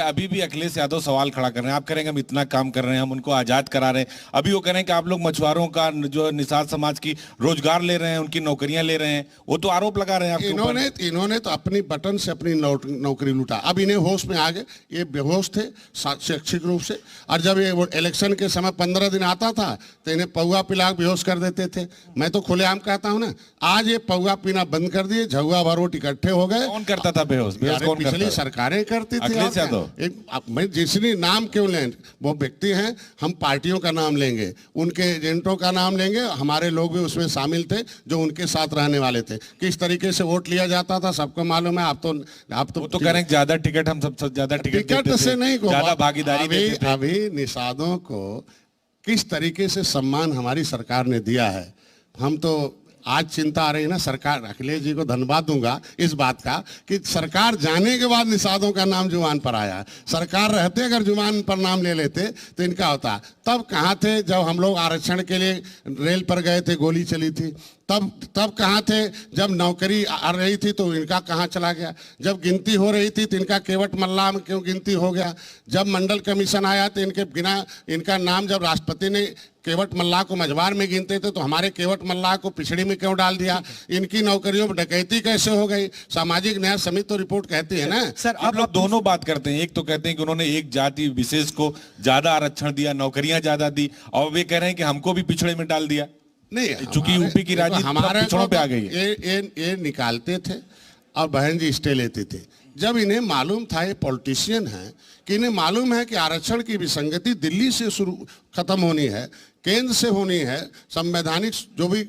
अभी भी अखिलेश यादव सवाल खड़ा कर रहे हैं। आप करेंगे हम इतना काम कर रहे हैं, हम उनको आजाद करा रहे हैं। अभी वो कह रहे हैं कि आप लोग मछुआरों का जो निषाद समाज की रोजगार ले रहे हैं, उनकी नौकरियां ले रहे हैं। वो तो आरोप लगा रहे हैं आपके ऊपर। इन्होंने तो अपनी बटन से अपनी नौकरी लूटा। अब इन्हें होश में आ गए, ये बेहोश थे शैक्षिक रूप से। और जब ये इलेक्शन के समय 15 दिन आता था तो इन्हें पौआ पिला बेहोश कर देते थे। मैं तो खुलेआम कहता हूं ना, आज ये पौआ पीना बंद कर दिए, झुआ भरोट इकट्ठे हो गए। कौन करता था बेहोश? पिछली सरकारें करती थी। अखिलेश यादव मैं जिसने नाम क्यों लें, वो व्यक्ति हैं, हम पार्टियों का नाम लेंगे, उनके एजेंटों का नाम लेंगे। हमारे लोग भी उसमें शामिल थे जो उनके साथ रहने वाले थे। किस तरीके से वोट लिया जाता था सबको मालूम है। आप तो करें ज्यादा टिकट, हम सबसे ज्यादा टिकट से नहीं, ज्यादा भागीदारी। अभी निषादों को किस तरीके से सम्मान हमारी सरकार ने दिया है, हम तो आज चिंता आ रही है ना। सरकार, अखिलेश जी को धन्यवाद दूंगा इस बात का कि सरकार जाने के बाद निषादों का नाम जुबान पर आया। सरकार रहते अगर जुबान पर नाम ले लेते तो इनका होता। तब कहाँ थे जब हम लोग आरक्षण के लिए रेल पर गए थे, गोली चली थी? तब कहाँ थे जब नौकरी आ रही थी तो इनका कहाँ चला गया? जब गिनती हो रही थी तो इनका केवट मल्ला में क्यों गिनती हो गया? जब मंडल कमीशन आया तो इनका नाम जब राष्ट्रपति ने केवट मल्ला को मझवार में गिनते थे तो हमारे केवट मल्ला को पिछड़ी में क्यों डाल दिया? इनकी नौकरियों में डकैती कैसे हो गई? सामाजिक न्याय समिति तो रिपोर्ट कहती है ना। सर, आप लोग दोनों बात करते हैं। एक तो कहते हैं कि उन्होंने एक जाति विशेष को ज्यादा आरक्षण दिया, नौकरियां ज्यादा दी, और वे कह रहे हैं कि हमको भी पिछड़े में डाल दिया। नहीं, चूंकि यूपी की राजनीति हमारे पिछड़ों पे आ गई है। ये निकालते थे और बहन जी स्टे लेते थे। जब इन्हें मालूम था, ये पॉलिटिशियन है, कि इन्हें मालूम है कि आरक्षण की विसंगति दिल्ली से खत्म होनी है, केंद्र से होनी है, संवैधानिक जो भी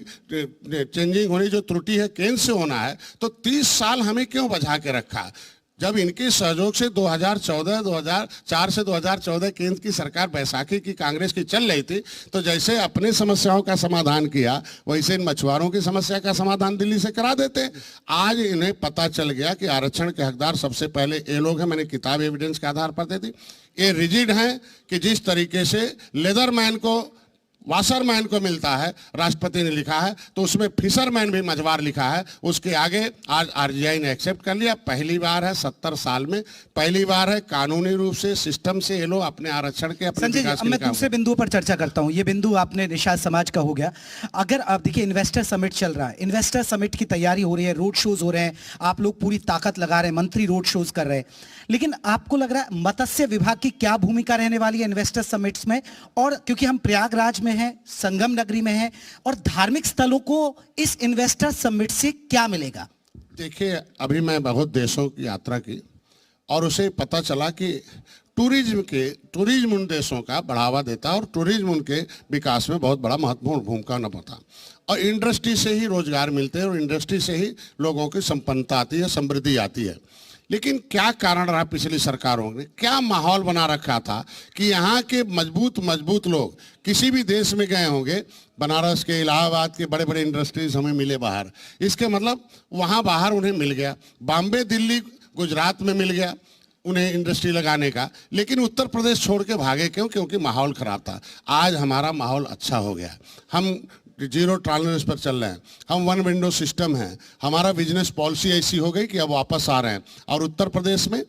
चेंजिंग होनी, जो त्रुटि है केंद्र से होना है, तो 30 साल हमें क्यों बचा के रखा? जब इनके सहयोग से 2004 से 2014 केंद्र की सरकार बैसाखी की कांग्रेस की चल रही थी, तो जैसे अपने समस्याओं का समाधान किया वैसे इन मछुआरों की समस्या का समाधान दिल्ली से करा देते। आज इन्हें पता चल गया कि आरक्षण के हकदार सबसे पहले ये लोग हैं। मैंने किताब एविडेंस के आधार पर दे दी। ये रिजिड हैं कि जिस तरीके से लेदरमैन को वाशरमैन को मिलता है, राष्ट्रपति ने लिखा है, तो उसमें फिशरमैन भी मझवार लिखा है। उसके आगे आज आरजीआई ने एक्सेप्ट कर लिया। पहली बार है 70 साल में, पहली बार है कानूनी रूप से सिस्टम से ये लोग अपने आरक्षण के अपने विकास के लिए। मैं दूसरे बिंदु पर चर्चा करता हूं। ये बिंदु आपने निषाद समाज का हो गया। अगर आप देखिए, इन्वेस्टर समिट चल रहा है, इन्वेस्टर समिट की तैयारी हो रही है, रोड शोज हो रहे हैं, आप लोग पूरी ताकत लगा रहे हैं, मंत्री रोड शोज कर रहे हैं, लेकिन आपको लग रहा है मत्स्य विभाग की क्या भूमिका रहने वाली है इन्वेस्टर समिट्स में? और क्योंकि हम प्रयागराज में हैं, संगम नगरी में है, और धार्मिक स्थलों को इस इन्वेस्टर समिट से क्या मिलेगा? देखिए, अभी मैं बहुत देशों की यात्रा की और उसे पता चला कि टूरिज्म उन देशों का बढ़ावा देता है और टूरिज्म उनके विकास में बहुत बड़ा महत्वपूर्ण भूमिका निभाता है। और इंडस्ट्री से ही रोजगार मिलते हैं और इंडस्ट्री से ही लोगों की संपन्नता आती है, समृद्धि आती है। लेकिन क्या कारण रहा पिछली सरकारों ने, क्या माहौल बना रखा था कि यहाँ के मजबूत लोग किसी भी देश में गए होंगे, बनारस के, इलाहाबाद के बड़े बड़े इंडस्ट्रीज हमें मिले बाहर, इसके मतलब वहाँ बाहर उन्हें मिल गया, बॉम्बे, दिल्ली, गुजरात में मिल गया उन्हें इंडस्ट्री लगाने का, लेकिन उत्तर प्रदेश छोड़ के भागे क्यों? क्योंकि माहौल खराब था। आज हमारा माहौल अच्छा हो गया, हम जीरो टॉलरेंस पर चल रहे हैं, हम वन विंडो सिस्टम है, हमारा बिजनेस पॉलिसी ऐसी हो गई कि अब वापस आ रहे हैं। और उत्तर प्रदेश में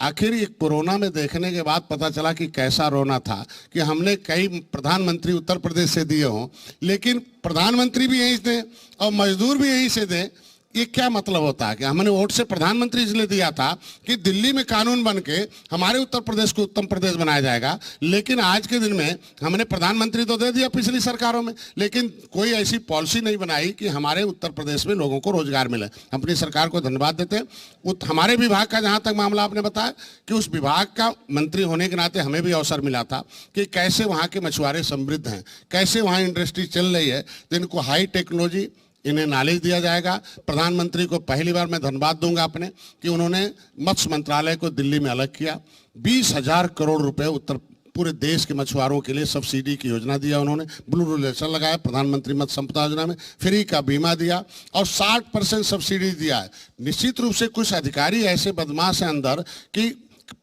आखिर ये कोरोना में देखने के बाद पता चला कि कैसा रोना था कि हमने कई प्रधानमंत्री उत्तर प्रदेश से दिए हों, लेकिन प्रधानमंत्री भी यहीं से और मजदूर भी यहीं से दें। ये क्या मतलब होता है कि हमने वोट से प्रधानमंत्री इसलिए दिया था कि दिल्ली में कानून बन के हमारे उत्तर प्रदेश को उत्तम प्रदेश बनाया जाएगा, लेकिन आज के दिन में हमने प्रधानमंत्री तो दे दिया पिछली सरकारों में, लेकिन कोई ऐसी पॉलिसी नहीं बनाई कि हमारे उत्तर प्रदेश में लोगों को रोजगार मिले। अपनी सरकार को धन्यवाद देते हैं। हमारे विभाग का जहाँ तक मामला आपने बताया कि उस विभाग का मंत्री होने के नाते हमें भी अवसर मिला था कि कैसे वहाँ के मछुआरे समृद्ध हैं, कैसे वहाँ इंडस्ट्री चल रही है, तो इनको हाई टेक्नोलॉजी, इन्हें नॉलेज दिया जाएगा। प्रधानमंत्री को पहली बार मैं धन्यवाद दूंगा अपने कि उन्होंने मत्स्य मंत्रालय को दिल्ली में अलग किया। 20,000 करोड़ रुपए पूरे देश के मछुआरों के लिए सब्सिडी की योजना दिया उन्होंने, ब्लू रिलेशन लगाया प्रधानमंत्री मत्स्य संपदा योजना में, फ्री का बीमा दिया और 60% सब्सिडी दिया है। निश्चित रूप से कुछ अधिकारी ऐसे बदमाश हैं अंदर कि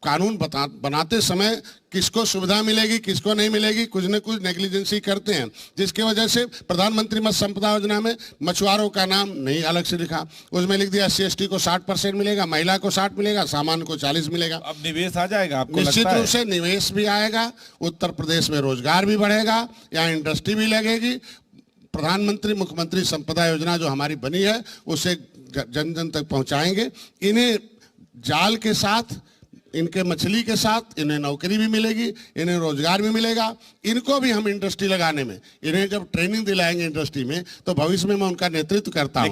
कानून बनाते समय किसको सुविधा मिलेगी किसको नहीं मिलेगी, कुछ न कुछ नेग्लिजेंसी करते हैं, जिसकी वजह से प्रधानमंत्री मत्स्य संपदा योजना में मछुआरों का नाम नहीं अलग से लिखा, उसमें लिख दिया SC/ST को 60% मिलेगा, महिला को 60 मिलेगा, सामान्य को 40 मिलेगा। अब निवेश आ जाएगा आपको निश्चित लगता रूप से निवेश भी आएगा, उत्तर प्रदेश में रोजगार भी बढ़ेगा, यहाँ इंडस्ट्री भी लगेगी। प्रधानमंत्री मुख्यमंत्री संपदा योजना जो हमारी बनी है उसे जन जन तक पहुंचाएंगे। इन्हें जाल के साथ, इनके मछली के साथ इन्हें नौकरी भी मिलेगी, इन्हें रोजगार भी मिलेगा। इनको भी हम इंडस्ट्री लगाने में, इन्हें जब ट्रेनिंग दिलाएंगे इंडस्ट्री में, तो भविष्य में मैं उनका नेतृत्व करता हूं।